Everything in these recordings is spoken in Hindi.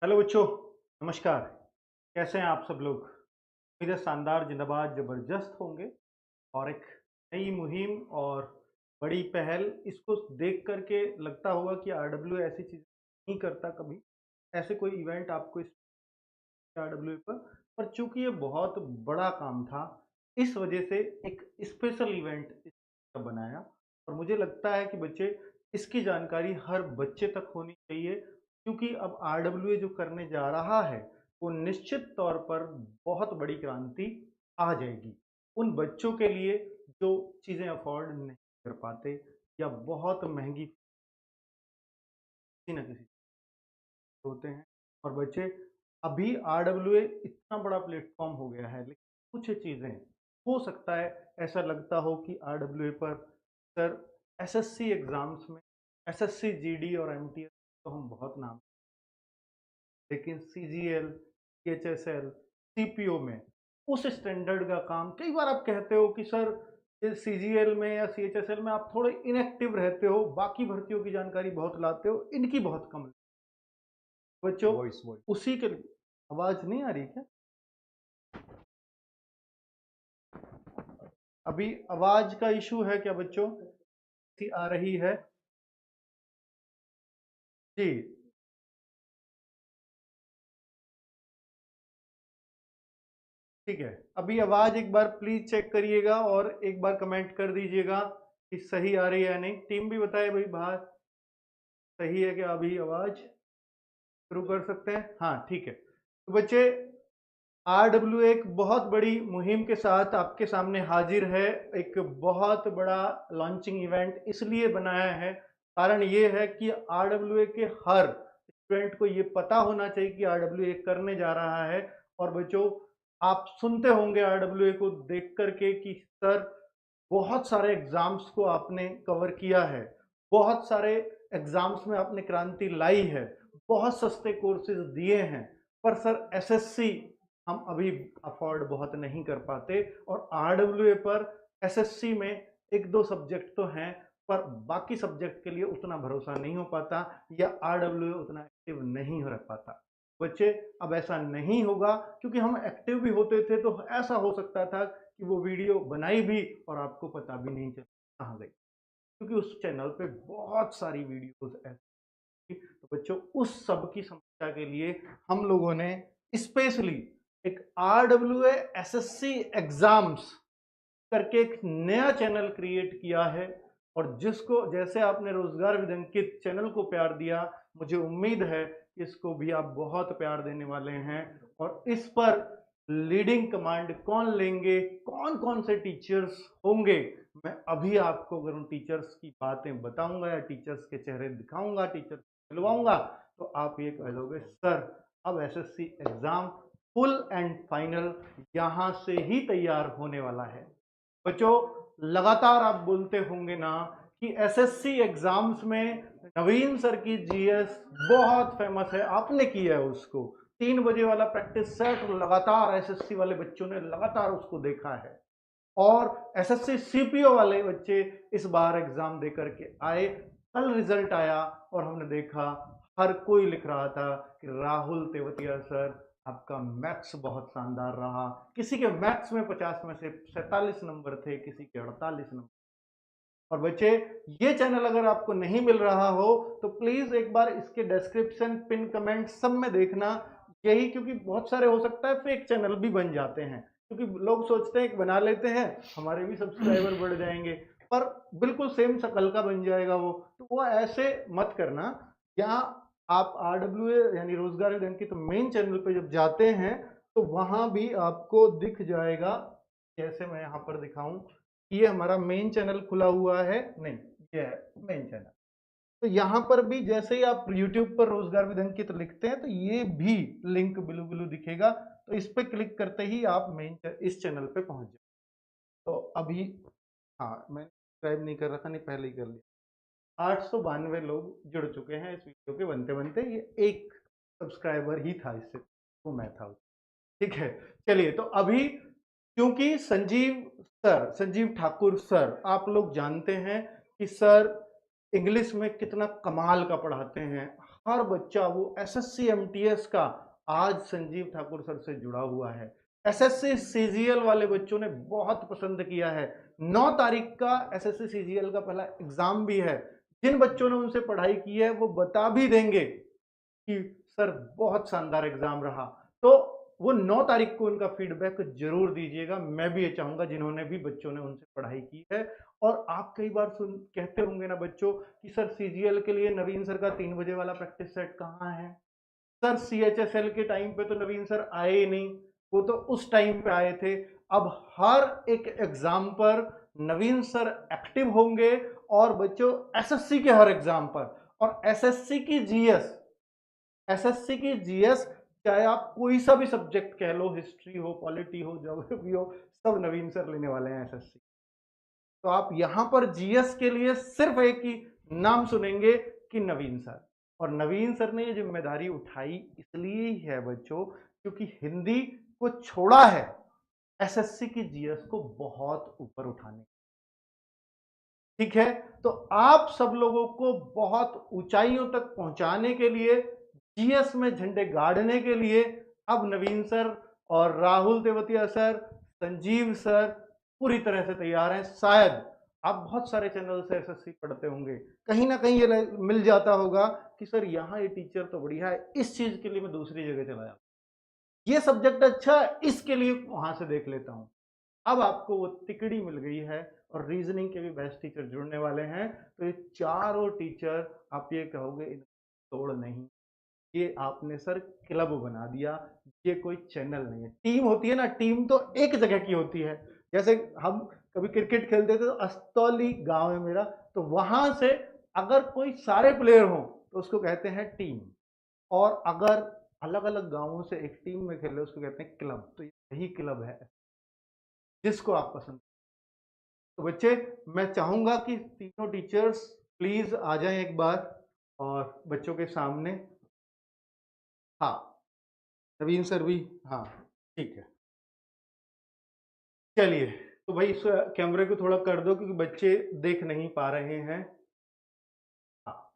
हेलो बच्चों, नमस्कार। कैसे हैं आप सब लोग? उम्मीद है शानदार, जिंदाबाद, ज़बरदस्त होंगे। और एक नई मुहिम और बड़ी पहल, इसको देख कर के लगता होगा कि आरडब्ल्यू ऐसी चीज़ नहीं करता कभी। ऐसे कोई इवेंट आपको इस आरडब्ल्यू पर चूंकि ये बहुत बड़ा काम था, इस वजह से एक स्पेशल इवेंट बनाया। और मुझे लगता है कि बच्चे, इसकी जानकारी हर बच्चे तक होनी चाहिए, क्योंकि अब आरडब्ल्यू जो करने जा रहा है वो निश्चित तौर पर बहुत बड़ी क्रांति आ जाएगी उन बच्चों के लिए जो चीज़ें अफोर्ड नहीं कर पाते या बहुत महंगी किसी न किसी होते हैं। और बच्चे, अभी आरडब्ल्यूए इतना बड़ा प्लेटफॉर्म हो गया है, लेकिन कुछ चीज़ें हो सकता है ऐसा लगता हो कि आरडब्ल्यूए पर सर एसएससी एग्जाम्स में एसएससी जीडी और एमटीएस तो हम बहुत नाम, लेकिन सीजीएल, सीएचएसएल, सीपीओ में उस स्टैंडर्ड का काम कई बार आप कहते हो कि सर ये सीजीएल में या सीएचएसएल में आप थोड़े इनएक्टिव रहते हो, बाकी भर्तियों की जानकारी बहुत लाते हो, इनकी बहुत कम। बच्चों, वॉइस वॉइस उसी के लिए आवाज नहीं आ रही क्या? अभी आवाज का इशू है क्या बच्चों? कि आ रही है जी। ठीक है, अभी आवाज एक बार प्लीज चेक करिएगा और एक बार कमेंट कर दीजिएगा कि सही आ रही है या नहीं। टीम भी बताए भाई बाहर सही है क्या? अभी आवाज शुरू कर सकते हैं? हाँ ठीक है। तो बच्चे, आरडब्ल्यू एक बहुत बड़ी मुहिम के साथ आपके सामने हाजिर है। एक बहुत बड़ा लॉन्चिंग इवेंट इसलिए बनाया है, कारण ये है कि आरडब्ल्यू के हर स्टूडेंट को ये पता होना चाहिए कि आरडब्ल्यू करने जा रहा है। और बच्चों, आप सुनते होंगे आरडब्ल्यू को देख करके कि सर बहुत सारे एग्जाम्स को आपने कवर किया है, बहुत सारे एग्जाम्स में आपने क्रांति लाई है, बहुत सस्ते कोर्सेज दिए हैं, पर सर एसएससी हम अभी अफोर्ड बहुत नहीं कर पाते। और आरडब्ल्यूए पर एसएससी में एक दो सब्जेक्ट तो हैं, पर बाकी सब्जेक्ट के लिए उतना भरोसा नहीं हो पाता या आरडब्ल्यूए उतना एक्टिव नहीं रह पाता। बच्चे, अब ऐसा नहीं होगा, क्योंकि हम एक्टिव भी होते थे तो ऐसा हो सकता था कि वो वीडियो बनाई भी और आपको पता भी नहीं चला कहाँ गई, क्योंकि उस चैनल पे बहुत सारी वीडियोस ऐसी थी। तो बच्चों, उस सब की समस्या के लिए हम लोगों ने स्पेशली एक आरडब्ल्यूए एसएससी एग्जाम्स करके एक नया चैनल क्रिएट किया है। और जिसको जैसे आपने रोजगार विदंकित चैनल को प्यार दिया, मुझे उम्मीद है कि इसको भी आप बहुत प्यार देने वाले हैं। और इस पर लीडिंग कमांड कौन लेंगे, कौन कौन से टीचर्स होंगे, मैं अभी आपको अगर उन टीचर्स की बातें बताऊंगा या टीचर्स के चेहरे दिखाऊंगा, टीचर्स मिलवाऊंगा, तो आप ये कह दोगे सर अब SSC exam full and final यहां से ही तैयार होने वाला है। बच्चों, लगातार आप बोलते होंगे ना कि एसएससी एग्जाम्स में नवीन सर की जीएस बहुत फेमस है, आपने किया है उसको। 3 बजे वाला प्रैक्टिस सेट लगातार एसएससी वाले बच्चों ने लगातार उसको देखा है। और एसएससी सीपीओ वाले बच्चे इस बार एग्जाम दे करके आए, कल रिजल्ट आया और हमने देखा हर कोई लिख रहा था कि राहुल तेवतिया सर आपका मैथ्स बहुत शानदार रहा। किसी के मैथ्स में 50 में से 47 नंबर थे, किसी के 48 नंबर। और बच्चे, ये चैनल अगर आपको नहीं मिल रहा हो तो प्लीज एक बार इसके डिस्क्रिप्शन, पिन कमेंट सब में देखना। यही, क्योंकि बहुत सारे हो सकता है फेक चैनल भी बन जाते हैं, क्योंकि लोग सोचते हैं कि बना लेते हैं हमारे भी सब्सक्राइबर बढ़ जाएंगे, पर बिल्कुल सेम शकल का बन जाएगा वो। तो वो ऐसे मत करना। यहाँ आप आरडब्ल्यू यानी रोजगार अंकित मेन चैनल पे जब जाते हैं तो वहां भी आपको दिख जाएगा, जैसे मैं यहाँ पर दिखाऊं, ये हमारा मेन चैनल खुला हुआ है, नहीं ये है मेन चैनल। तो यहाँ पर भी जैसे ही आप YouTube पर रोजगार विद अंकित लिखते हैं तो ये भी लिंक ब्लू ब्लू दिखेगा, तो इस पे क्लिक करते ही आप मेन इस चैनल पे पहुंच जाए। तो अभी, हाँ मैं सब्सक्राइब नहीं कर रहा था, नहीं पहले ही कर लिया। 892 लोग जुड़ चुके हैं इस वीडियो के बनते बनते, ये एक सब्सक्राइबर ही था इससे, वो मैं था। ठीक है, चलिए। तो अभी क्योंकि संजीव ठाकुर सर, आप लोग जानते हैं कि सर इंग्लिश में कितना कमाल का पढ़ाते हैं। हर बच्चा वो एसएससी एमटीएस का आज संजीव ठाकुर सर से जुड़ा हुआ है। एसएससी सीजीएल वाले बच्चों ने बहुत पसंद किया है। 9 तारीख का एसएससी सीजीएल का पहला एग्जाम भी है। जिन बच्चों ने उनसे पढ़ाई की है वो बता भी देंगे कि सर बहुत शानदार एग्जाम रहा। तो वो 9 तारीख को उनका फीडबैक जरूर दीजिएगा। मैं भी ये चाहूंगा जिन्होंने भी बच्चों ने उनसे पढ़ाई की है। और आप कई बार सुन कहते होंगे ना बच्चों कि सर सीजीएल के लिए नवीन सर का 3 बजे वाला प्रैक्टिस सेट कहाँ है। सर सीएचएसएल के टाइम पे तो नवीन सर आए ही नहीं, वो तो उस टाइम पे आए थे। अब हर एक एग्जाम पर नवीन सर एक्टिव होंगे और बच्चों एसएससी के हर एग्जाम पर और एसएससी की जीएस चाहे आप कोई सा भी सब्जेक्ट कह लो, हिस्ट्री हो, पॉलिटी हो, ज्योग्राफी हो, सब नवीन सर लेने वाले हैं एसएससी। तो आप यहां पर जीएस के लिए सिर्फ एक ही नाम सुनेंगे कि नवीन सर। और नवीन सर ने ये जिम्मेदारी उठाई इसलिए ही है बच्चों क्योंकि हिंदी को छोड़ा है एसएससी की जीएस को बहुत ऊपर उठाने। ठीक है, तो आप सब लोगों को बहुत ऊंचाइयों तक पहुंचाने के लिए, जीएस में झंडे गाड़ने के लिए अब नवीन सर और राहुल तेवतिया सर, संजीव सर पूरी तरह से तैयार हैं। शायद आप बहुत सारे चैनल से एसएससी पढ़ते होंगे, कहीं ना कहीं ये मिल जाता होगा कि सर यहाँ ये टीचर तो बढ़िया है, इस चीज के लिए मैं दूसरी जगह चला जाता, ये सब्जेक्ट अच्छा है इसके लिए वहां से देख लेता हूँ। अब आपको वो तिकड़ी मिल गई है और रीजनिंग के भी बेस्ट टीचर जुड़ने वाले हैं। तो ये चारों टीचर आप ये कहोगे तोड़ नहीं, ये आपने सर क्लब बना दिया, ये कोई चैनल नहीं है। टीम होती है ना, टीम तो एक जगह की होती है। जैसे हम कभी क्रिकेट खेलते थे तो अस्तौली गांव है मेरा, तो वहां से अगर कोई सारे प्लेयर हों तो उसको कहते हैं टीम। और अगर अलग अलग गांवों से एक टीम में खेले उसको कहते हैं क्लब। तो यही क्लब है जिसको आप पसंद। तो बच्चे मैं चाहूंगा कि तीनों टीचर्स प्लीज आ जाएं एक बार और बच्चों के सामने। हाँ, नवीन सर भी, हाँ ठीक है। चलिए, तो भाई इस कैमरे को थोड़ा कर दो क्योंकि बच्चे देख नहीं पा रहे हैं। हाँ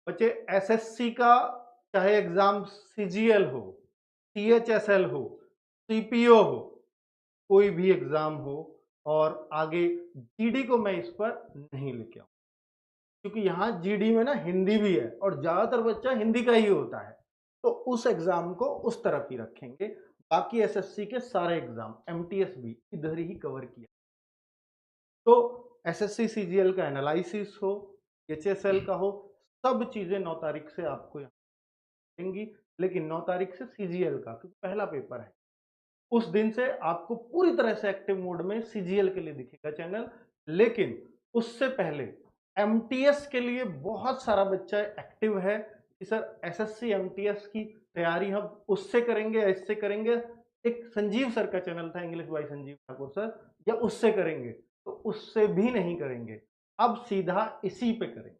बच्चे, एसएससी का चाहे एग्जाम सीजीएल हो, सीएचएसएल हो, सीपीओ हो, कोई भी एग्जाम हो, और आगे जीडी को मैं इस पर नहीं लेके आऊँ क्योंकि यहाँ जीडी में ना हिंदी भी है और ज्यादातर बच्चा हिंदी का ही होता है। तो उस एग्जाम को उस तरफ ही रखेंगे। बाकी एसएससी के सारे एग्जाम, एमटीएस भी इधर ही कवर किया। तो एसएससी सीजीएल का एनालिसिस हो, एचएसएल का हो, सब चीजें 9 तारीख से आपको यहाँ मिलेंगी। लेकिन 9 तारीख से सीजीएल का क्योंकि पहला पेपर है, उस दिन से आपको पूरी तरह से एक्टिव मोड में सीजीएल के लिए दिखेगा चैनल। लेकिन उससे पहले एमटीएस के लिए बहुत सारा बच्चा एक्टिव है कि सर एसएससी एमटीएस की तैयारी हम उससे करेंगे या इससे करेंगे। एक संजीव सर का चैनल था, English by Sanjeev Thakur sir, या उससे करेंगे, तो उससे भी नहीं करेंगे, अब सीधा इसी पे करेंगे।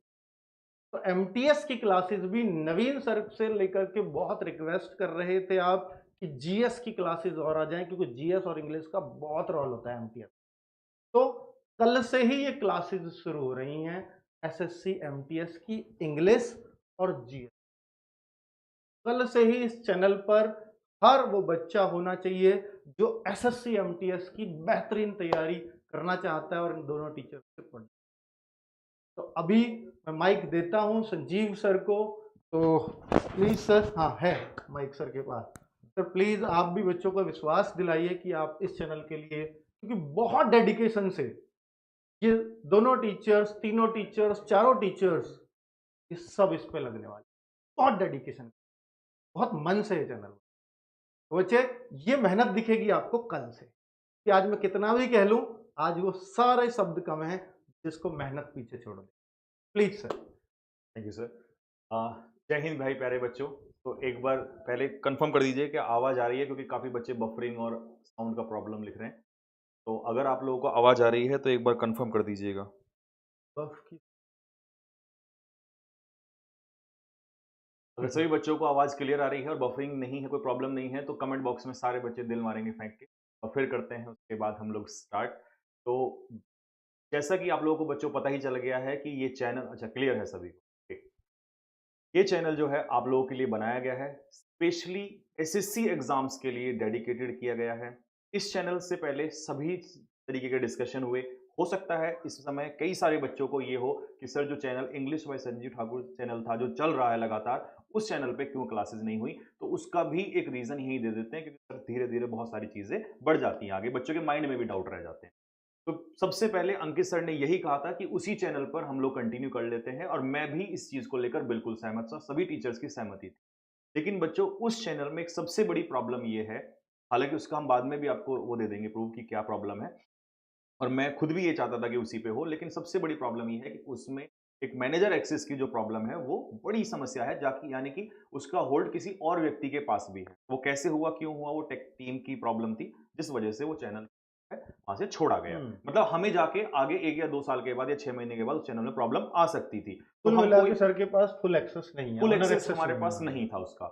तो एमटीएस की क्लासेस भी नवीन सर से लेकर के बहुत रिक्वेस्ट कर रहे थे आप कि जीएस की क्लासेस और आ जाएं क्योंकि जीएस और इंग्लिश का बहुत रोल होता है एमटीएस। तो कल से ही ये क्लासेस शुरू हो रही हैं एसएससी एमटीएस की, इंग्लिश और जीएस। कल से ही इस चैनल पर हर वो बच्चा होना चाहिए जो एसएससी एमटीएस की बेहतरीन तैयारी करना चाहता है और इन दोनों टीचर से पढ़ना। तो अभी मैं माइक देता हूं संजीव सर को। तो प्लीज सर, हाँ है माइक सर के पास। सर प्लीज आप भी बच्चों को विश्वास दिलाइए कि आप इस चैनल के लिए, क्योंकि बहुत डेडिकेशन से ये दोनों टीचर्स, तीनों टीचर्स, चारों टीचर्स, ये सब इस पे लगने वाले, बहुत डेडिकेशन, बहुत मन से ये चैनल। बच्चे ये मेहनत दिखेगी आपको कल से कि आज मैं कितना भी कह लूं, आज वो सारे शब्द कम है जिसको मेहनत पीछे छोड़ दे। Please sir. Thank you sir. जय हिंद भाई प्यारे बच्चों। तो एक बार पहले कंफर्म कर दीजिए कि आवाज़ आ रही है, क्योंकि काफ़ी बच्चे बफरिंग और साउंड का प्रॉब्लम लिख रहे हैं। तो अगर आप लोगों को आवाज़ आ रही है तो एक बार कंफर्म कर दीजिएगा। बफ की अगर सभी बच्चों को आवाज़ क्लियर आ रही है और बफरिंग नहीं है, कोई प्रॉब्लम नहीं है, तो कमेंट बॉक्स में सारे बच्चे दिल मारेंगे फेंक के, और फिर करते हैं उसके बाद हम लोग स्टार्ट। तो जैसा कि आप लोगों को बच्चों पता ही चल गया है कि ये चैनल अच्छा क्लियर है सभी को? ठीक। ये चैनल जो है आप लोगों के लिए बनाया गया है, स्पेशली एसएससी एग्जाम्स के लिए डेडिकेटेड किया गया है। इस चैनल से पहले सभी तरीके के डिस्कशन हुए। हो सकता है इस समय कई सारे बच्चों को ये हो कि सर जो channel English by Sanjeev Thakur channel था जो चल रहा है लगातार, उस चैनल पे क्यों क्लासेस नहीं हुई? तो उसका भी एक रीज़न यही दे देते हैं क्योंकि सर धीरे-धीरे बहुत सारी चीज़ें बढ़ जाती हैं आगे, बच्चों के माइंड में भी डाउट रह जाते हैं। तो सबसे पहले अंकित सर ने यही कहा था कि उसी चैनल पर हम लोग कंटिन्यू कर लेते हैं और मैं भी इस चीज़ को लेकर बिल्कुल सहमत था, सभी टीचर्स की सहमति थी। लेकिन बच्चों उस चैनल में एक सबसे बड़ी प्रॉब्लम ये है, हालाँकि उसका हम बाद में भी आपको वो दे देंगे प्रूफ कि क्या प्रॉब्लम है और मैं खुद भी ये चाहता था कि उसी पे हो, लेकिन सबसे बड़ी प्रॉब्लम ये है कि उसमें एक मैनेजर एक्सेस की जो प्रॉब्लम है, वो बड़ी समस्या है जाकि यानी कि उसका होल्ड किसी और व्यक्ति के पास भी है। वो कैसे हुआ, क्यों हुआ, वो टेक टीम की प्रॉब्लम थी, जिस वजह से वो चैनल है, वहाँ से छोड़ा गया। हुँ। मतलब हमें जाके आगे 1 या 2 साल के बाद या 6 महीने के बाद उस चैनल में प्रॉब्लम आ सकती थी। तो कुल हम मिला कोई के सर के पास फुल एक्सेस नहीं है, फुल ओनर एक्सेस एक्सेस हमारे नहीं पास है। नहीं था उसका।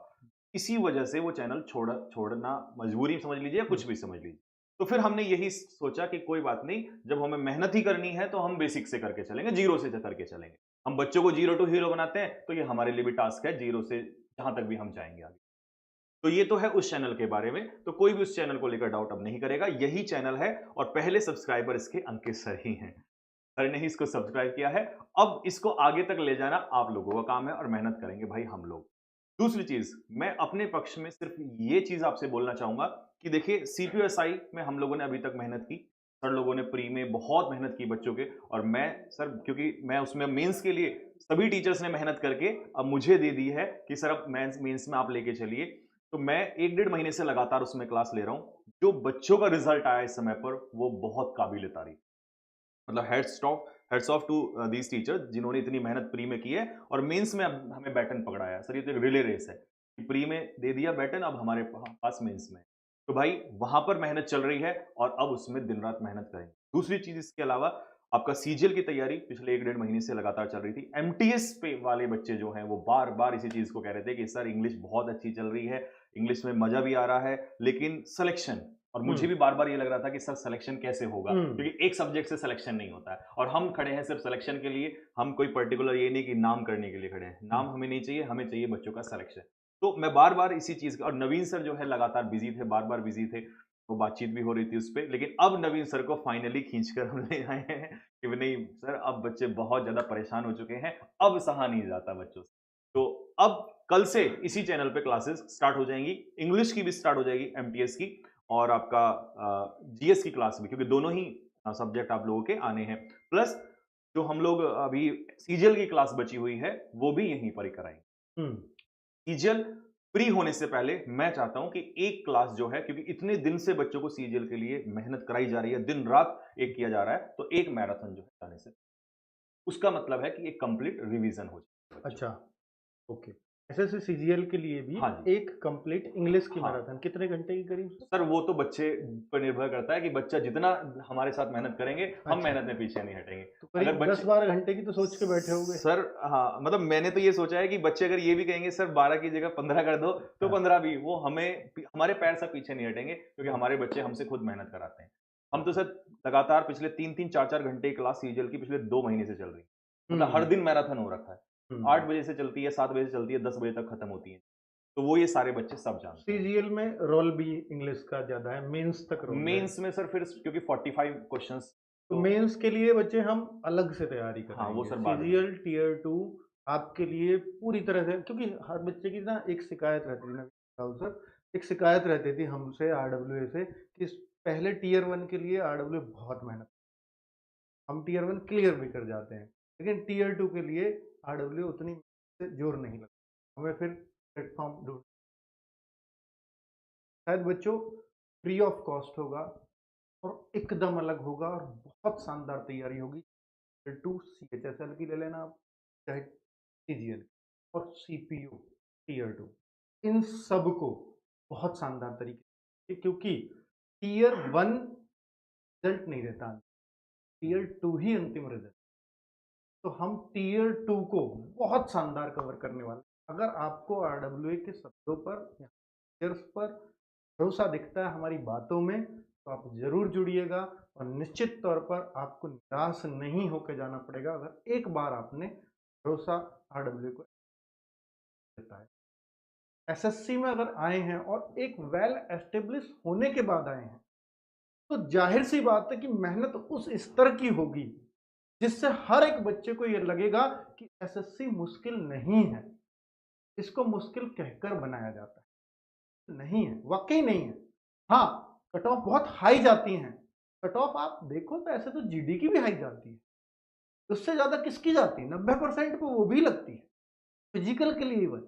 इसी वजह से वो चैनल छोड़ना मजबूरी समझ लीजिए या हुँ, कुछ भी समझ लीजिए। तो फिर हमने यही सोचा कि कोई बात नहीं, जब हमें मेहनत ही करनी है तो हम बेसिक से करके चलेंगे, ज़ीरो से करके चलेंगे। हम बच्चों को ज़ीरो टू हीरो बनाते हैं, तो ये हमारे लिए भी टास्क है ज़ीरो से जहाँ तक भी हम जाएँगे आगे। तो ये तो है उस चैनल के बारे में, तो कोई भी उस चैनल को लेकर डाउट अब नहीं करेगा, यही चैनल है और पहले सब्सक्राइबर इसके अंकित सर ही हैं। सर ने ही इसको सब्सक्राइब किया है, अब इसको आगे तक ले जाना आप लोगों का काम है और मेहनत करेंगे भाई हम लोग। दूसरी चीज़, मैं अपने पक्ष में सिर्फ़ ये चीज़ आपसे बोलना चाहूँगा कि देखिए सीपीएसई में हम लोगों ने अभी तक मेहनत की। सर लोगों ने प्री में बहुत मेहनत की बच्चों के और मैं सर क्योंकि मैं उसमें मेंस के लिए सभी टीचर्स ने मेहनत करके अब मुझे दे दी है कि सर अब मेंस में आप लेके चलिए। तो मैं 1 डेढ़ महीने से लगातार उसमें क्लास ले रहा हूँ। जो बच्चों का रिज़ल्ट आया इस समय पर वो बहुत काबिल-ए-तारीफ़ मतलब heads off to these teachers जिन्होंने इतनी मेहनत प्री में की है और मेंस में अब हमें बैटन पकड़ाया है। सर ये तो एक रिले रेस है। कि प्री में दे दिया बैटन अब हमारे पास मेंस में। तो भाई वहाँ पर मेहनत चल रही है और अब उसमें दिन-रात मेहनत करेंगे। दूसरी चीज़ इसके अलावा आपका सीजीएल की तैयारी पिछले 1 डेढ़ महीने से लगातार चल रही थी। एमटीएस पे वाले बच्चे जो हैं वो बार-बार इसी चीज़ को कह रहे थे कि सर इंग्लिश बहुत अच्छी चल रही है, इंग्लिश में मज़ा भी आ रहा है, लेकिन सिलेक्शन और हुँ, मुझे भी बार-बार ये लग रहा था कि सर सिलेक्शन कैसे होगा? हुँ, क्योंकि एक सब्जेक्ट से सिलेक्शन नहीं होता है और हम खड़े हैं सिर्फ सिलेक्शन के लिए, हम कोई पर्टिकुलर ये नहीं कि नाम करने के लिए खड़े हैं। हुँ, नाम हमें नहीं चाहिए, हमें चाहिए बच्चों का सिलेक्शन। तो मैं बार-बार इसी चीज़ का और नवीन सर जो है लगातार बिज़ी थे, बार-बार बिज़ी थे, तो बातचीत भी हो रही थी उसपे। लेकिन अब नवीन सर को फाइनली खींच कर हम ले आए हैं कि नहीं सर अब बच्चे बहुत ज़्यादा परेशान हो चुके हैं, अब सहा नहीं जाता बच्चों से। तो अब कल से इसी चैनल पे क्लासेस स्टार्ट हो जाएँगी, इंग्लिश की भी स्टार्ट हो जाएगी एमटीएस की और आपका जीएस की क्लास भी क्योंकि दोनों ही सब्जेक्ट आप लोगों के आने हैं। प्लस जो हम लोग अभी सीजीएल की क्लास बची हुई है, वो भी यहीं पर ही कराएँगे। हुँ। सीजीएल फ्री होने से पहले मैं चाहता हूँ कि एक क्लास जो है क्योंकि इतने दिन से बच्चों को सीजीएल के लिए मेहनत कराई जा रही है, दिन-रात एक किया जा रहा है, तो एक मैराथन जो है जाने से उसका मतलब है कि एक कंप्लीट रिवीजन हो जाए बच्चों अच्छा, ओके। एसएससी सीजीएल के लिए भी हाँ जी, एक कंप्लीट इंग्लिश की हाँ। मैराथन कितने घंटे की करीब सर? सर वो तो बच्चे पर निर्भर करता है कि बच्चा जितना हमारे साथ मेहनत करेंगे, हम अच्छा, मेहनत में पीछे नहीं हटेंगे। तो अगर करीब बच्चे 10-12 घंटे की तो सोच के बैठे होंगे? सर हाँ, मतलब मैंने तो ये सोचा है कि बच्चे अगर ये भी कहेंगे सर 12 की जगह 15 कर दो, तो हाँ, 15 भी वो हमारे पैर से पीछे नहीं हटेंगे क्योंकि हुँ, हमारे बच्चे हमसे खुद मेहनत कराते हैं। हम तो अच्छा। सर लगातार पिछले 3-3 4-4 घंटे की क्लास सीजीएल की पिछले 2 महीने से चल रही है। मतलब हर हुँ, दिन मैराथन हो रखा है। हुँ। 8 बजे से चलती है, 7 बजे से चलती है, 10 बजे तक खत्म होती है। तो वो ये सारे बच्चे सब जानते हैं। सीजीएल में रोल भी इंग्लिश का ज़्यादा है, मेंस तक रोल है। मेंस में सर फिर क्योंकि 45 क्वेश्चंस तो तो मेंस के लिए बच्चे हम अलग से तैयारी हाँ, वो कराएँगे। सर बाद में। सीजीएल टियर 2 आपके लिए पूरी तरह से क्योंकि हर बच्चे की ना एक शिकायत रहती थी ना राहुल सर, एक शिकायत रहती थी हमसे आरडब्ल्यूए से कि पहले टियर 1 के लिए आरडब्ल्यूए बहुत मेहनत हम टियर 1 क्लियर भी कर जाते हैं। लेकिन टियर 2 के लिए आरडब्ल्यू उतनी जोर नहीं लगता। हमें फिर प्लेटफ़ॉर्म ढूँढ शायद बच्चों फ्री ऑफ कॉस्ट होगा और एकदम अलग होगा और बहुत शानदार तैयारी होगी। टियर 2 सीएचएसएल की ले लेना आप, चाहे सीजीएल और सीपीयू टियर 2 इन सबको बहुत शानदार तरीके से क्योंकि टियर 1 रिज़ल्ट नहीं देता, टियर 2 ही अंतिम रिज़ल्ट तो हम टियर 2 को बहुत शानदार कवर करने वाले हैं। अगर आपको आरडब्ल्यूए के शब्दों पर या टीयर्स पर भरोसा दिखता है हमारी बातों में, तो आप ज़रूर जुड़िएगा और निश्चित तौर पर आपको निराश नहीं होकर जाना पड़ेगा अगर एक बार आपने भरोसा RW को देता है। एसएससी में अगर आए हैं और एक वेल एस्टेब्लिश होने के बाद आए हैं, तो जाहिर सी बात है कि मेहनत उस स्तर की होगी जिससे हर एक बच्चे को ये लगेगा कि एसएससी मुश्किल नहीं है, इसको मुश्किल कहकर बनाया जाता है। नहीं है, वाकई नहीं है। हाँ, कट ऑफ बहुत हाई जाती हैं। कट ऑफ आप देखो तो ऐसे तो जीडी की भी हाई जाती है, उससे ज्यादा किसकी जाती है? 90% पे वो भी लगती है, फिजिकल के लिए इवन।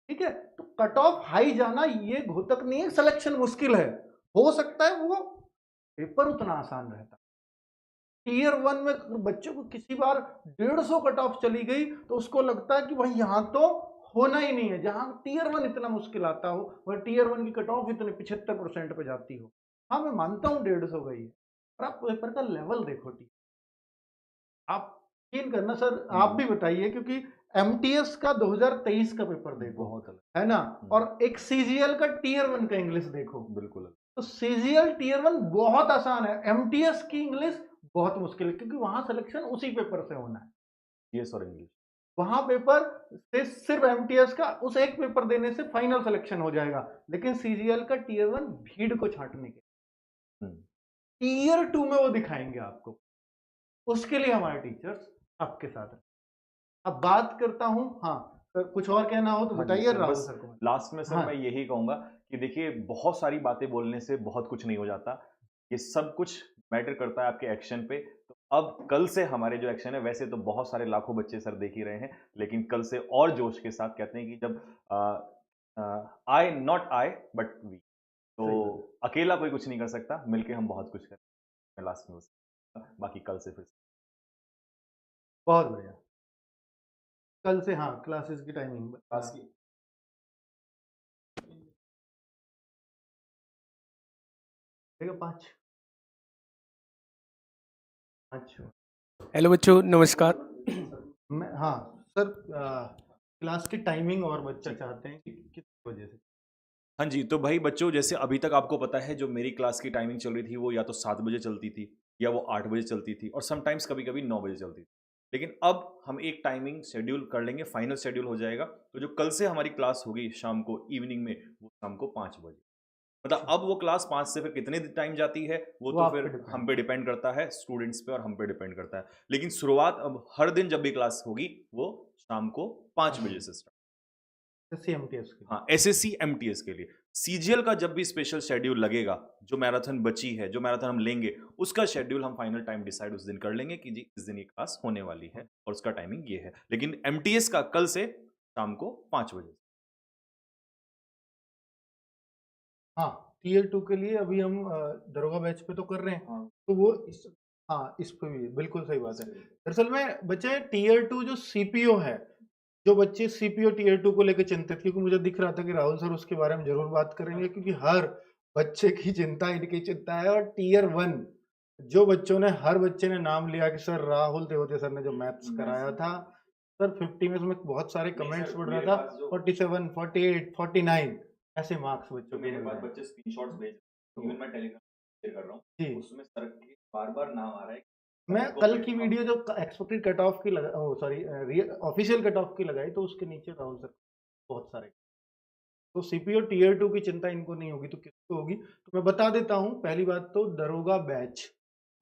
ठीक है, तो कट ऑफ हाई जाना ये घोतक नहीं है, सिलेक्शन मुश्किल है। हो सकता है वो पेपर उतना आसान रहता। टीयर 1 में बच्चों को किसी बार 150 कट ऑफ चली गई तो उसको लगता है कि भाई यहाँ तो होना ही नहीं है। जहां टीयर 1 इतना मुश्किल आता हो वह टीयर 1 की कट ऑफ इतने 75% पे जाती हो। हाँ, मैं मानता हूँ 150 गई है, पर आप पेपर का लेवल देखो। आप यकीन करना सर, आप भी बताइए, क्योंकि एमटीएस का 2023 का पेपर देखो, बहुत अलग। है ना, और एक सीजीएल का टीयर 1 का इंग्लिश देखो, बिल्कुल अलग। तो सीजीएल टीयर 1 बहुत आसान है, एमटीएस की इंग्लिश बहुत मुश्किल है, क्योंकि वहां सिलेक्शन उसी पेपर से होना है। जीएस और इंग्लिश वहां पेपर से सिर्फ एमटीएस का उस एक पेपर देने से फाइनल सिलेक्शन हो जाएगा, लेकिन सीजीएल का टीयर 1 भीड़ को छांटने के टीयर 2 में वो दिखाएंगे आपको। उसके लिए हमारे टीचर्स आपके साथ हैं। अब बात करता हूं, हाँ सर कुछ और कहना हो तो हाँ जी बताइए सर, राहुल बस सर को। लास्ट में सर हाँ मैं यही कहूंगा कि देखिए बहुत सारी बातें बोलने से बहुत कुछ नहीं हो जाता, ये सब कुछ मैटर करता है आपके एक्शन पे। तो अब कल से हमारे जो एक्शन है, वैसे तो बहुत सारे लाखों बच्चे सर देख ही रहे हैं, लेकिन कल से और जोश के साथ कहते हैं कि जब आई नॉट आई बट वी, तो सही बात है। अकेला कोई कुछ नहीं कर सकता, मिलके हम बहुत कुछ करें। लास्ट में बस बाकी कल से फिर बहुत बढ़िया। कल से हाँ क्लासेस की टाइमिंग क्लास की 5 अच्छा। हेलो बच्चों, नमस्कार। मैं हाँ सर, क्लास की टाइमिंग और बच्चा चाहते हैं कि किस वजह से। हाँ जी, तो भाई बच्चों, जैसे अभी तक आपको पता है जो मेरी क्लास की टाइमिंग चल रही थी वो या तो 7 बजे चलती थी या वो 8 बजे चलती थी और समटाइम्स कभी-कभी 9 बजे चलती थी। लेकिन अब हम एक टाइमिंग शेड्यूल कर लेंगे, फाइनल शेड्यूल हो जाएगा। तो जो कल से हमारी क्लास होगी शाम को इवनिंग में, वो शाम को 5 बजे। मतलब अब वो क्लास 5 से फिर कितने टाइम जाती है वो वो तो आप फिर पे डिपेंड हम पे डिपेंड करता है, स्टूडेंट्स पे और हम पे डिपेंड करता है। लेकिन शुरुआत अब हर दिन जब भी क्लास होगी वो शाम को 5 बजे से स्टार्ट। सीएमटीएस के लिए। हाँ, एसएससी एमटीएस के लिए। सीजीएल का जब भी स्पेशल शेड्यूल लगेगा, जो मैराथन बची है, जो मैराथन हम लेंगे, उसका शेड्यूल हम फाइनल टाइम डिसाइड उस दिन कर लेंगे कि जी इस दिन ये क्लास होने वाली है और उसका टाइमिंग ये है। लेकिन एमटीएस का कल से शाम को 5 बजे। हाँ, टीयर 2 के लिए अभी हम दरोगा बैच पे तो कर रहे हैं। हाँ। तो वो इस पे भी बिल्कुल सही बात है। दरअसल में बच्चे टीयर 2 जो सीपीओ है, जो बच्चे सीपीओ टीयर 2 को लेकर चिंतित, क्योंकि मुझे दिख रहा था कि राहुल सर उसके बारे में जरूर बात करेंगे, क्योंकि हर बच्चे की चिंता इनकी चिंता है। और टीयर 1 जो बच्चों ने, हर बच्चे ने नाम लिया कि सर राहुल देवते सर ने जो मैथ्स कराया था सर 50 में, उसमें बहुत सारे कमेंट्स पढ़ रहा था, 47 48 49 ऐसे मार्क्स बच्चों के मिल रहे हैं। बच्चे स्क्रीनशॉट्स भेज, इवन मैं टेलीग्राम शेयर कर रहा हूँ, जी, उसमें सर के बार-बार नाम आ रहा है। मैं कल की वीडियो जो एक्सपेक्टेड कट ऑफ की लगा, सॉरी ऑफिशियल कट ऑफ की लगाई, तो उसके नीचे राहुल सर बहुत सारे। तो सीपीओ टीयर 2 की चिंता इनको नहीं होगी तो किसको होगी? तो मैं बता देता हूँ। पहली बात तो दरोगा बैच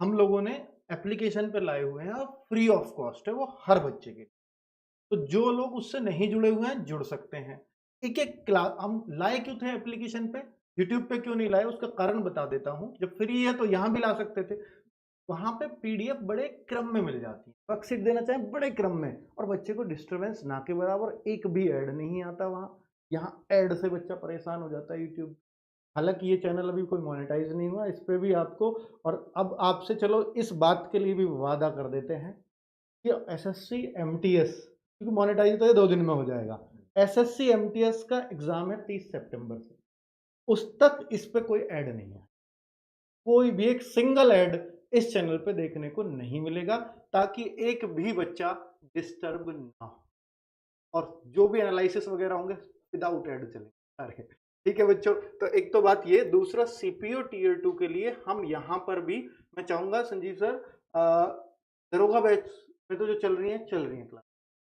हम लोगों ने एप्लीकेशन पे लाए हुए हैं और फ्री ऑफ कॉस्ट है वो हर बच्चे के लिए। तो जो लोग उससे नहीं जुड़े हुए हैं जुड़ सकते हैं। एक एक क्लास हम लाए क्यों थे एप्लीकेशन पे, यूट्यूब पे क्यों नहीं लाए, उसका कारण बता देता हूँ। जब फ्री है तो यहाँ भी ला सकते थे। वहां पे पीडीएफ बड़े क्रम में मिल जाती है, वर्कशीट देना चाहें बड़े क्रम में, और बच्चे को डिस्टरबेंस ना के बराबर एक भी ऐड नहीं आता वहाँ। यहाँ ऐड से बच्चा परेशान हो जाता है यूट्यूब। हालांकि ये चैनल अभी कोई मोनेटाइज नहीं हुआ, इस पे भी आपको, और अब आपसे चलो इस बात के लिए भी वादा कर देते हैं कि एसएससी एमटीएस, क्योंकि मोनेटाइज तो ये 2 दिन में हो जाएगा, एसएससी एमटीएस का एग्जाम है 30 सितंबर से, उस तक इस पे कोई ऐड नहीं है। कोई भी एक सिंगल ऐड इस चैनल पे देखने को नहीं मिलेगा, ताकि एक भी बच्चा डिस्टर्ब ना हो। और जो भी एनालिसिस वगैरह होंगे विदाउट ऐड चलेंगे सारे, ठीक है बच्चों, तो एक तो बात ये, दूसरा सीपीओ टीयर 2 के लिए हम यहाँ पर भी, मैं चाहूंगा संजीव सर, दरोगा बैच में तो जो चल रही है क्लास,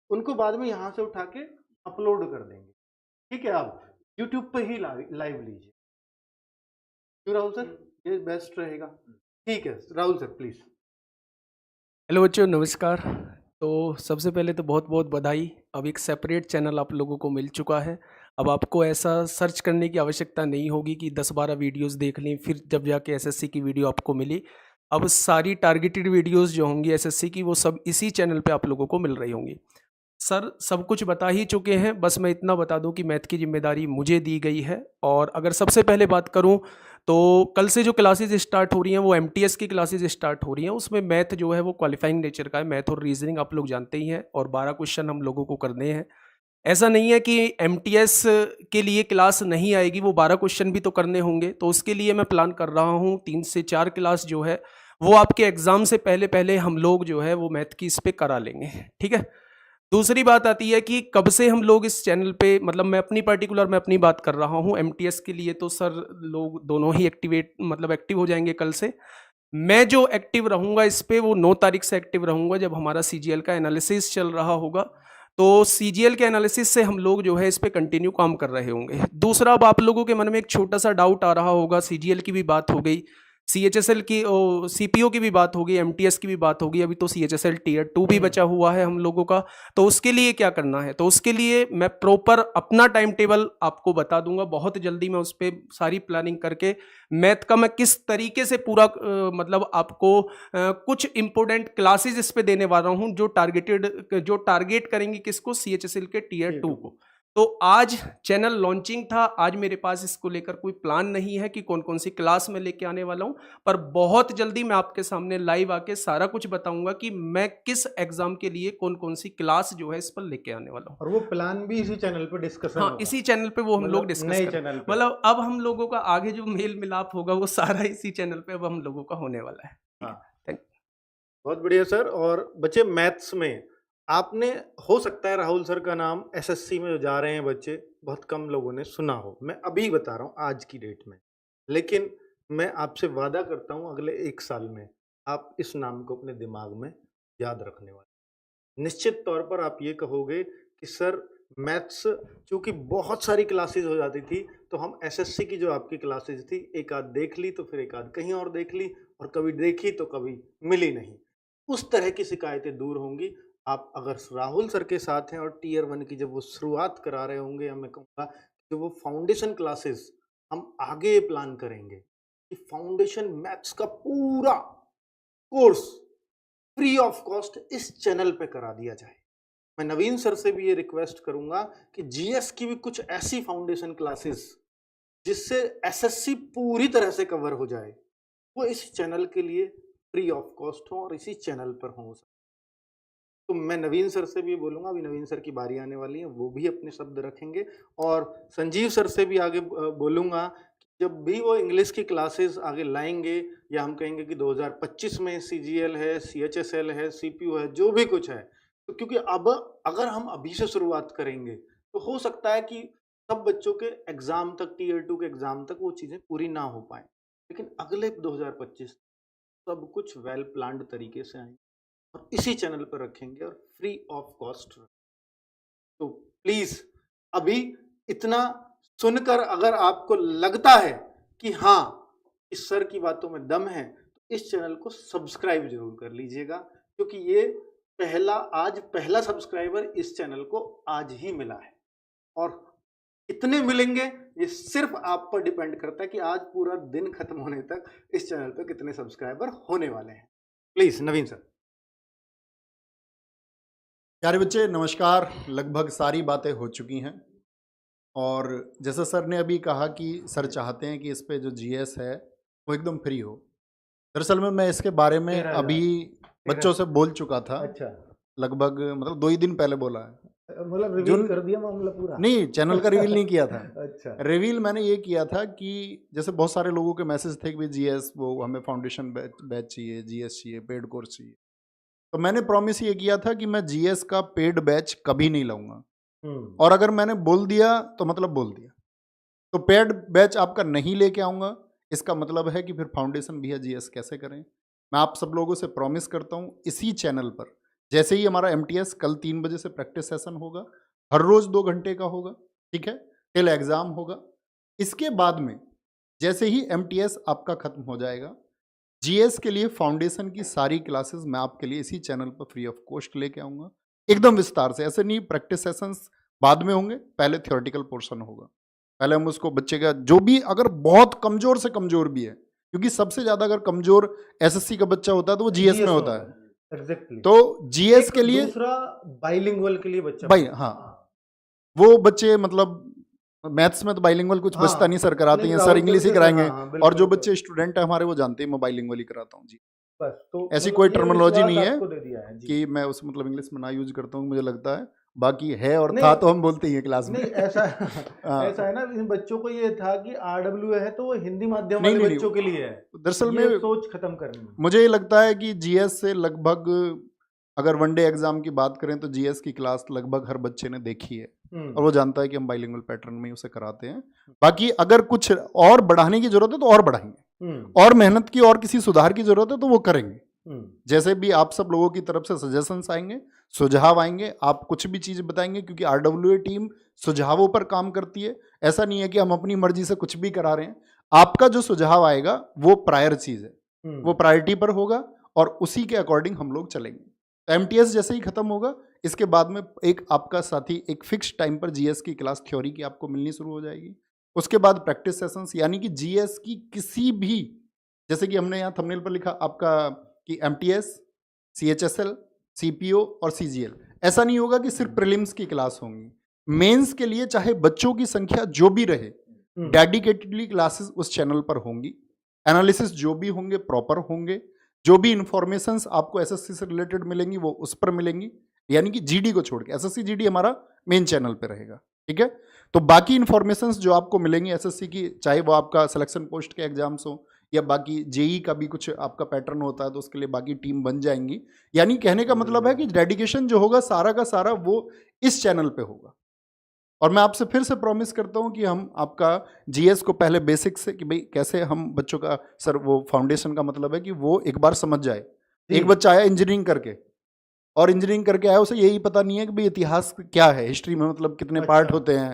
उनको बाद में यहाँ से उठा के अपलोड कर देंगे। ठीक है, आप यूट्यूब पे ही लाइव लीजिए। क्यों राहुल सर, ये बेस्ट रहेगा। ठीक है राहुल सर, प्लीज। हेलो बच्चों, नमस्कार। तो सबसे पहले तो बहुत बहुत बधाई। अब एक सेपरेट चैनल आप लोगों को मिल चुका है। अब आपको ऐसा सर्च करने की आवश्यकता नहीं होगी कि 10-12 वीडियोस देख लें फिर जब जाके एसएससी की वीडियो आपको मिली। अब सारी टारगेटेड वीडियोस जो होंगी एसएससी की, वो सब इसी चैनल पे आप लोगों को मिल रही होंगी। सर सब कुछ बता ही चुके हैं, बस मैं इतना बता दूं कि मैथ की जिम्मेदारी मुझे दी गई है। और अगर सबसे पहले बात करूं तो कल से जो क्लासेस स्टार्ट हो रही हैं वो एमटीएस की क्लासेस स्टार्ट हो रही हैं। उसमें मैथ जो है वो क्वालिफाइंग नेचर का है, मैथ और रीजनिंग आप लोग जानते ही हैं, और 12 क्वेश्चन हम लोगों को करने हैं। ऐसा नहीं है कि एमटीएस के लिए क्लास नहीं आएगी, वो 12 क्वेश्चन भी तो करने होंगे। तो उसके लिए मैं प्लान कर रहा हूँ 3 से 4 क्लास जो है वो आपके एग्ज़ाम से पहले पहले हम लोग जो है वो मैथ की इस पे करा लेंगे। ठीक है। दूसरी बात आती है कि कब से हम लोग इस चैनल पे, मतलब मैं अपनी बात कर रहा हूँ। एमटीएस के लिए तो सर लोग दोनों ही एक्टिव हो जाएंगे कल से। मैं जो एक्टिव रहूँगा इस पे वो 9 तारीख से एक्टिव रहूँगा, जब हमारा सीजीएल का एनालिसिस चल रहा होगा। तो सीजीएल के एनालिसिस से हम लोग जो है इस पे कंटिन्यू काम कर रहे होंगे। दूसरा, अब आप लोगों के मन में एक छोटा सा डाउट आ रहा होगा, सीजीएल की भी बात हो गई, सीएचएसएल की सीपीओ की भी बात होगी, एमटीएस की भी बात होगी, अभी तो सीएचएसएल टीयर 2 भी बचा हुआ है हम लोगों का। तो उसके लिए क्या करना है, तो उसके लिए मैं प्रॉपर अपना टाइम टेबल आपको बता दूंगा बहुत जल्दी। मैं उस पर सारी प्लानिंग करके मैथ का मैं किस तरीके से पूरा मतलब आपको कुछ इंपॉर्टेंट क्लासेस इस पे देने वाला हूं जो टारगेट करेंगी किसको, सीएचएसएल के टीयर 2 को। तो आज चैनल लॉन्चिंग था, आज मेरे पास इसको लेकर कोई प्लान नहीं है कि कौन कौन सी क्लास मैं लेके आने वाला हूं, पर बहुत जल्दी मैं आपके सामने लाइव आके सारा कुछ बताऊंगा कि मैं किस एग्जाम के लिए कौन कौन सी क्लास जो है इस पर लेके आने वाला हूं। और वो प्लान भी इसी चैनल पे डिस्कशन हाँ, होगा। इसी चैनल पे वो हम लोग डिस्कस नए करेंगे। चैनल पे। मतलब अब हम लोगों का आगे जो मेल मिलाप होगा वो सारा इसी चैनल पे अब हम लोगों का होने वाला है। हाँ, थैंक यू। बहुत बढ़िया सर। और बच्चे मैथ्स में आपने, हो सकता है राहुल सर का नाम एसएससी में जो जा रहे हैं बच्चे, बहुत कम लोगों ने सुना हो। मैं अभी बता रहा हूँ आज की डेट में, लेकिन मैं आपसे वादा करता हूँ अगले 1 साल में आप इस नाम को अपने दिमाग में याद रखने वाले। निश्चित तौर पर आप ये कहोगे कि सर मैथ्स, चूंकि बहुत सारी क्लासेस हो जाती थी, तो हम एसएससी की जो आपकी क्लासेस थी एक आध देख ली, तो फिर एक आध कहीं और देख ली, और कभी देखी तो कभी मिली नहीं। उस तरह की शिकायतें दूर होंगी। आप अगर राहुल सर के साथ हैं और टीयर 1 की जब वो शुरुआत करा रहे होंगे, मैं कहूँगा कि वो फाउंडेशन क्लासेस हम आगे प्लान करेंगे कि फाउंडेशन मैथ्स का पूरा कोर्स फ्री ऑफ कॉस्ट इस चैनल पे करा दिया जाए। मैं नवीन सर से भी ये रिक्वेस्ट करूंगा कि जीएस की भी कुछ ऐसी फाउंडेशन क्लासेस जिससे एसएससी पूरी तरह से कवर हो जाए, वो इस चैनल के लिए फ्री ऑफ कॉस्ट हो और इसी चैनल पर हो। तो मैं नवीन सर से भी बोलूंगा, अभी नवीन सर की बारी आने वाली है, वो भी अपने शब्द रखेंगे। और संजीव सर से भी आगे बोलूंगा कि जब भी वो इंग्लिश की क्लासेस आगे लाएंगे, या हम कहेंगे कि 2025 में सीजीएल है, सीएचएसएल है, सीपीयू है, जो भी कुछ है, तो क्योंकि अब अगर हम अभी से शुरुआत करेंगे तो हो सकता है कि सब बच्चों के एग्जाम तक, टीयर 2 के एग्जाम तक वो चीजें पूरी ना हो पाए, लेकिन अगले 2025 सब कुछ वेल प्लान्ड तरीके से आएंगे और इसी चैनल पर रखेंगे और फ्री ऑफ कॉस्ट। तो प्लीज अभी इतना सुनकर अगर आपको लगता है कि हाँ इस सर की बातों में दम है, तो इस चैनल को सब्सक्राइब जरूर कर लीजिएगा, क्योंकि ये आज पहला सब्सक्राइबर इस चैनल को आज ही मिला है। और कितने मिलेंगे ये सिर्फ आप पर डिपेंड करता है कि आज पूरा दिन खत्म होने तक इस चैनल पर कितने सब्सक्राइबर होने वाले हैं। Please Naveen sir. प्यारे बच्चे नमस्कार। लगभग सारी बातें हो चुकी हैं, और जैसा सर ने अभी कहा कि सर चाहते हैं कि इस पे जो जीएस है वो एकदम फ्री हो। दरअसल में मैं इसके बारे में अभी बच्चों से बोल चुका था। अच्छा, लगभग मतलब 2 ही दिन पहले बोला है। मतलब रिवील कर दिया मामला पूरा? नहीं, चैनल का रिवील नहीं किया था। अच्छा, रिवील मैंने ये किया था कि जैसे बहुत सारे लोगों के मैसेज थे कि जीएस, वो हमें फाउंडेशन बैच चाहिए, जीएस चाहिए, पेड कोर्स चाहिए। तो मैंने प्रॉमिस ये किया था कि मैं जीएस का पेड बैच कभी नहीं लाऊंगा, और अगर मैंने बोल दिया तो मतलब बोल दिया। तो पेड बैच आपका नहीं लेके आऊँगा, इसका मतलब है कि फिर फाउंडेशन भैया जीएस कैसे करें। मैं आप सब लोगों से प्रॉमिस करता हूँ इसी चैनल पर, जैसे ही हमारा एमटीएस कल 3 बजे से प्रैक्टिस सेशन होगा, हर रोज़ 2 घंटे का होगा, ठीक है, टिल एग्ज़ाम होगा। इसके बाद में जैसे ही एमटीएस आपका खत्म हो जाएगा, जीएस के लिए फाउंडेशन की सारी क्लासेस मैं आपके लिए इसी चैनल पर फ्री ऑफ कॉस्ट लेके आऊँगा, एकदम विस्तार से। ऐसे नहीं प्रैक्टिस सेशंस बाद में होंगे, पहले थ्योरेटिकल पोर्शन होगा। पहले हम उसको बच्चे का जो भी अगर बहुत कमज़ोर से कमज़ोर भी है, क्योंकि सबसे ज़्यादा अगर कमज़ोर एसएससी का बच्चा होता है तो वो जीएस में होता है। एग्जैक्टली। तो जीएस के लिए दूसरा बाइलिंगुअल के लिए बच्चा भाई, हाँ, वो बच्चे मतलब मैथ्स में तो बाइलिंगुअल कुछ हाँ, बचता नहीं, सर कराते नहीं, हैं, सर राहुल इंग्लिश ही सर के कराएंगे। हाँ, हाँ, और बिल्कुल, जो बिल्कुल। बच्चे स्टूडेंट है हमारे वो जानते हैं मैं बाइलिंगुअल ही कराता हूँ जी। बस तो ऐसी मतलब कोई ये टर्मिनोलॉजी विश्वास नहीं है आपको दे दिया है जी। कि मैं उस मतलब इंग्लिश में ना यूज करता हूँ, मुझे लगता है बाकी है और नहीं, था तो हम बोलते ही हैं क्लास में। नहीं ऐसा हाँ। ऐसा है ना, इन बच्चों को ये था कि आरडब्ल्यू है तो वो हिंदी माध्यम नहीं, वाले नहीं, बच्चों के लिए है, दरअसल ये में सोच खत्म करनी है। मुझे ये लगता है कि जीएस से लगभग अगर वनडे एग्जाम की बात करें तो जीएस की क्लास लगभग हर बच्चे ने देखी है और वो जानता है कि हम बाइलिंगुअल पैटर्न में ही उसे कराते हैं। बाकी अगर कुछ और बढ़ाने की जरूरत है तो और बढ़ाएंगे, और मेहनत की और किसी सुधार की जरूरत है तो वो करेंगे। जैसे भी आप सब लोगों की तरफ से सजेशंस आएंगे, सुझाव आएंगे, आप कुछ भी चीज बताएंगे, क्योंकि आरडब्ल्यूए टीम सुझावों पर काम करती है। ऐसा नहीं है कि हम अपनी मर्जी से कुछ भी करा रहे हैं। आपका जो सुझाव आएगा वो प्रायर चीज है, वो प्रायोरिटी पर होगा और उसी के अकॉर्डिंग हम लोग चलेंगे। एमटीएस जैसे ही खत्म होगा इसके बाद में एक आपका साथी एक फिक्स टाइम पर जीएस की क्लास थ्योरी की आपको मिलनी शुरू हो जाएगी। उसके बाद प्रैक्टिस सेशंस, यानी कि जीएस की किसी भी, जैसे कि हमने यहाँ थंबनेल पर लिखा आपका कि एमटीएस, सीएचएसएल, सीपीओ और सीजीएल, ऐसा नहीं होगा कि सिर्फ प्रीलिम्स की क्लास होंगी। मेंस के लिए चाहे बच्चों की संख्या जो भी रहे, डेडिकेटेडली क्लासेस उस चैनल पर होंगी। एनालिसिस जो भी होंगे प्रॉपर होंगे, जो भी इंफॉर्मेशंस आपको एसएससी से रिलेटेड मिलेंगी वो उस पर मिलेंगी, यानी कि जीडी को छोड़ के। एसएससी जीडी हमारा मेन चैनल पे रहेगा, ठीक है। तो बाकी इंफॉर्मेशंस जो आपको मिलेंगी एसएससी की, चाहे वो आपका सिलेक्शन पोस्ट के एग्जाम्स हो या बाकी जेई का भी कुछ आपका पैटर्न होता है तो उसके लिए बाकी टीम बन जाएंगी। यानी कहने का मतलब है कि डेडिकेशन जो होगा सारा का सारा वो इस चैनल पे होगा। और मैं आपसे फिर से प्रॉमिस करता हूं कि हम आपका जीएस को पहले बेसिक से कि भाई कैसे हम बच्चों का, सर वो फाउंडेशन का मतलब है कि वो एक बार समझ जाए। एक बच्चा आया इंजीनियरिंग करके और इंजीनियरिंग करके आया, उसे यही पता नहीं है कि भाई इतिहास क्या है, हिस्ट्री में मतलब कितने पार्ट होते हैं,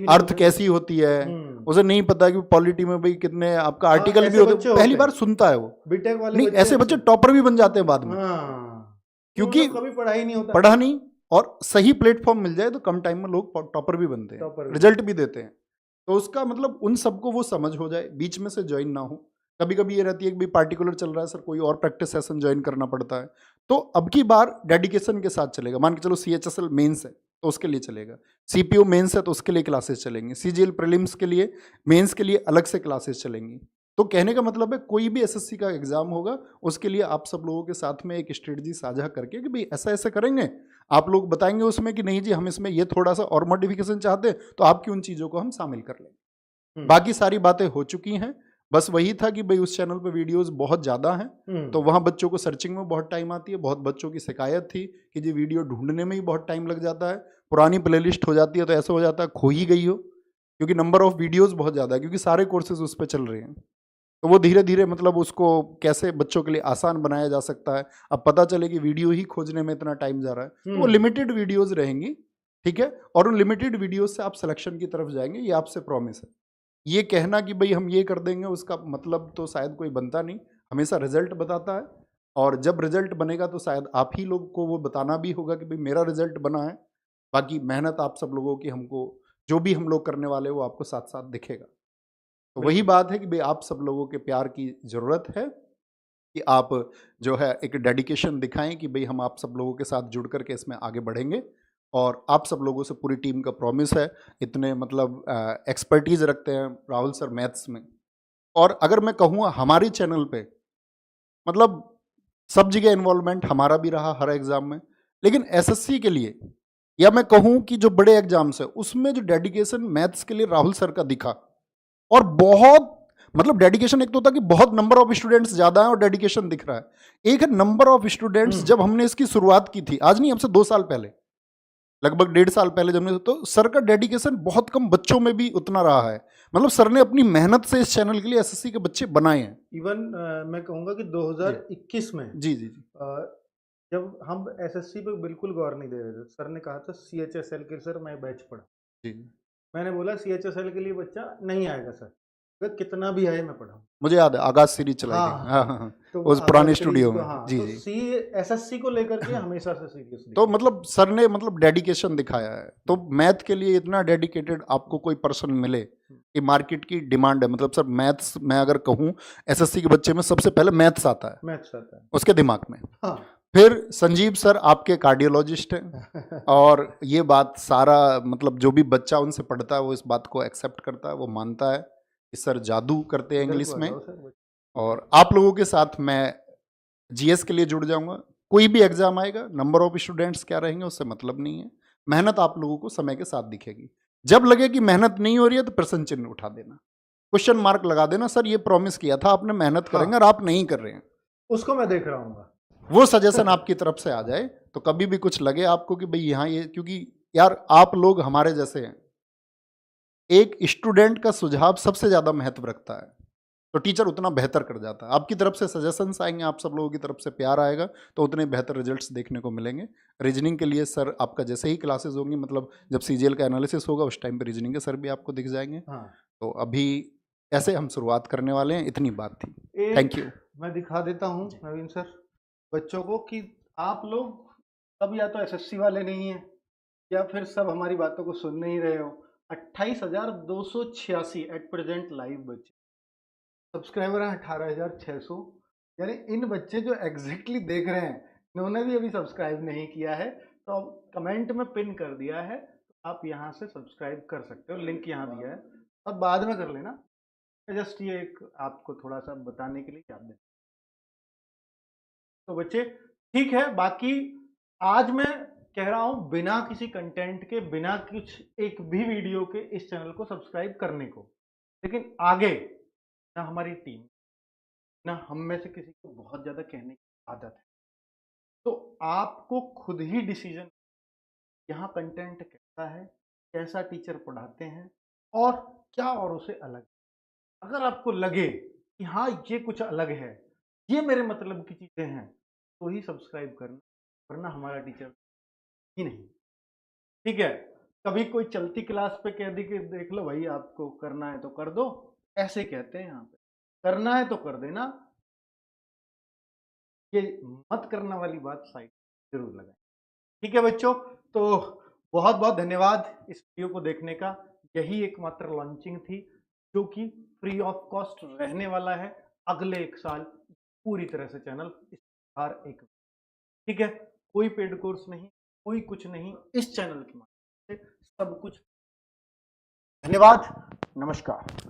अर्थ कैसी होती है, उसे नहीं पता कि पॉलिटी में भाई कितने आपका आर्टिकल भी होते हैं, पहली बार सुनता है वो। बीटेक वाले नहीं, ऐसे बच्चे टॉपर भी बन जाते हैं बाद में, क्योंकि कभी पढ़ाई नहीं होता, पढ़ा नहीं, और सही प्लेटफॉर्म मिल जाए तो कम टाइम में लोग टॉपर भी बनते हैं, रिजल्ट भी देते हैं। तो उसका मतलब उन सबको वो समझ हो जाए, बीच में से ज्वाइन ना हो। कभी कभी ये रहती है कि भाई पार्टिकुलर चल रहा है सर, कोई और प्रैक्टिस सेशन ज्वाइन करना पड़ता है, तो अब की बार डेडिकेशन के साथ चलेगा। मान के चलो सीएचएसएल मेंस है तो उसके लिए चलेगा, सीपीओ मेंस है तो उसके लिए क्लासेस चलेंगे, सीजीएल प्रीलिम्स के लिए, मेंस के लिए अलग से क्लासेस चलेंगी। तो कहने का मतलब है कोई भी एसएससी का एग्जाम होगा उसके लिए आप सब लोगों के साथ में एक स्ट्रेटजी साझा करके कि भाई ऐसा ऐसा करेंगे, आप लोग बताएंगे उसमें कि नहीं जी हम इसमें ये थोड़ा सा और मॉडिफिकेशन चाहते हैं, तो आपकी उन चीज़ों को हम शामिल कर लेंगे। बाकी सारी बातें हो चुकी हैं, बस वही था कि भाई उस चैनल पे वीडियोस बहुत ज़्यादा हैं तो वहाँ बच्चों को सर्चिंग में बहुत टाइम आती है। बहुत बच्चों की शिकायत थी कि जी वीडियो ढूंढने में ही बहुत टाइम लग जाता है, पुरानी प्लेलिस्ट हो जाती है तो ऐसा हो जाता है खो ही गई हो, क्योंकि नंबर ऑफ वीडियोस बहुत ज़्यादा है, क्योंकि सारे कोर्सेज उस पर चल रहे हैं। तो वो धीरे धीरे मतलब उसको कैसे बच्चों के लिए आसान बनाया जा सकता है। अब पता चले कि वीडियो ही खोजने में इतना टाइम जा रहा है, तो वो लिमिटेड वीडियोज रहेंगी, ठीक है, और उन लिमिटेड वीडियोज से आप सिलेक्शन की तरफ जाएंगे, ये आपसे प्रॉमिस है। ये कहना कि भाई हम ये कर देंगे उसका मतलब तो शायद कोई बनता नहीं, हमेशा रिजल्ट बताता है, और जब रिजल्ट बनेगा तो शायद आप ही लोग को वो बताना भी होगा कि भाई मेरा रिजल्ट बना है। बाकी मेहनत आप सब लोगों की, हमको जो भी हम लोग करने वाले वो आपको साथ साथ दिखेगा। तो वही बात है कि भाई आप सब लोगों के प्यार की ज़रूरत है कि आप जो है एक डेडिकेशन दिखाएं कि भाई हम आप सब लोगों के साथ जुड़ करके इसमें आगे बढ़ेंगे। और आप सब लोगों से पूरी टीम का प्रॉमिस है, इतने मतलब एक्सपर्टीज़ रखते हैं राहुल सर मैथ्स में, और अगर मैं कहूँ हमारे चैनल पे मतलब सब जगह इन्वॉल्वमेंट हमारा भी रहा हर एग्ज़ाम में, लेकिन एसएससी के लिए या मैं कहूँ कि जो बड़े एग्जाम्स है उसमें जो डेडिकेशन मैथ्स के लिए राहुल सर का दिखा, और बहुत मतलब डेडिकेशन, एक तो होता कि बहुत नंबर ऑफ स्टूडेंट्स ज़्यादा है और डेडिकेशन दिख रहा है, एक है नंबर ऑफ स्टूडेंट्स। जब हमने इसकी शुरुआत की थी, आज नहीं हमसे 2 साल पहले, लगभग 1.5 साल पहले जब हमने, तो सर का डेडिकेशन बहुत कम बच्चों में भी उतना रहा है। मतलब सर ने अपनी मेहनत से इस चैनल के लिए एसएससी के बच्चे बनाए हैं। इवन मैं कहूँगा कि 2021 में जी जी जी जब हम एसएससी पे बिल्कुल गौर नहीं दे रहे थे, सर ने कहा था सीएचएसएल के सर मैं बैच पढ़ा। जी। मैंने बोला सीएचएसएल के लिए बच्चा नहीं आएगा सर, अगर कितना भी आए मैं पढ़ाऊँ। मुझे याद है आगाज सीरीज चलाई हाँ, थी। हाँ, हाँ हाँ हाँ तो उस आगाज पुराने सीरीज स्टूडियो को, में। हाँ, जी तो जी। एसएससी को लेकर के हमेशा से सीरियस तो मतलब सर ने मतलब डेडिकेशन दिखाया है। तो मैथ के लिए इतना डेडिकेटेड आपको कोई पर्सन मिले कि मार्केट की डिमांड है, मतलब सर मैथ्स मैं अगर कहूँ एसएससी के बच्चे में सबसे पहले मैथ्स आता है मैथ्स आता है। उसके दिमाग में। हाँ। फिर संजीव सर आपके कार्डियोलॉजिस्ट हैं और ये बात सारा मतलब जो भी बच्चा उनसे पढ़ता है वो इस बात को एक्सेप्ट करता है, वो मानता है कि सर जादू करते हैं इधर इंग्लिश को आ में। जाओ सर। और आप लोगों के साथ मैं जीएस के लिए जुड़ जाऊंगा। कोई भी एग्जाम आएगा नंबर ऑफ स्टूडेंट्स क्या रहेंगे उससे मतलब नहीं है, मेहनत आप लोगों को समय के साथ दिखेगी। जब लगे कि मेहनत नहीं हो रही है तो प्रश्न चिन्ह उठा देना, क्वेश्चन मार्क लगा देना, सर ये प्रॉमिस किया था आपने मेहनत करेंगे हाँ। और आप नहीं कर रहे हैं, उसको मैं देख रहा हूँ। वो सजेशन आपकी तरफ से आ जाए तो कभी भी कुछ लगे आपको कि भाई यहाँ ये, क्योंकि यार आप लोग हमारे जैसे हैं, एक स्टूडेंट का सुझाव सबसे ज्यादा महत्व रखता है तो टीचर उतना बेहतर कर जाता है। आपकी तरफ से सजेशंस आएंगे, आप सब लोगों की तरफ से प्यार आएगा तो उतने बेहतर रिजल्ट्स देखने को मिलेंगे। रीजनिंग के लिए सर आपका जैसे ही क्लासेस होंगी, मतलब जब सीजीएल का एनालिसिस होगा उस टाइम पे रीजनिंग के सर भी आपको दिख जाएंगे। हाँ। तो अभी ऐसे हम शुरुआत करने वाले हैं, इतनी बात थी। Thank you. मैं दिखा देता हूँ नवीन सर बच्चों को कि आप लोग सब या तो एसएससी वाले नहीं हैं या फिर सब हमारी बातों को सुन नहीं रहे हो। 28,286 एट प्रेजेंट लाइव बच्चे, सब्सक्राइबर हैं 18,600। यानी इन बच्चे जो एग्जैक्टली देख रहे हैं इन्होंने भी अभी सब्सक्राइब नहीं किया है, तो अब कमेंट में पिन कर दिया है, तो आप यहाँ से सब्सक्राइब कर सकते हो, लिंक यहाँ दिया है और बाद में कर लेना। जस्ट ये एक आपको थोड़ा सा बताने के लिए याद दें। तो बच्चे ठीक है, बाकी आज मैं कह रहा हूं बिना किसी कंटेंट के, बिना कुछ एक भी वीडियो के इस चैनल को सब्सक्राइब करने को, लेकिन आगे ना हमारी टीम ना हम में से किसी को बहुत ज्यादा कहने की आदत है, तो आपको खुद ही डिसीजन, यहाँ कंटेंट कैसा है, कैसा टीचर पढ़ाते हैं और क्या औरों से अलग है। अगर आपको लगे कि हाँ ये कुछ अलग है, ये मेरे मतलब की चीजें हैं, तो ही सब्सक्राइब करना, वरना हमारा टीचर ही नहीं। ठीक है, कभी कोई चलती क्लास पे कह दी कि देख लो भाई आपको करना है तो कर दो, ऐसे कहते हैं यहाँ पे, करना है तो कर देना, ये मत करना वाली बात साइड जरूर लगाएं। ठीक है बच्चों, तो बहुत बहुत धन्यवाद इस वीडियो को देखने का। यही एकमात्र लॉन्चिंग थी जो कि फ्री ऑफ कॉस्ट रहने वाला है अगले 1 साल पूरी तरह से चैनल हर एक। ठीक है, कोई पेड कोर्स नहीं, कोई कुछ नहीं, इस चैनल के माध्यम से सब कुछ। धन्यवाद, नमस्कार।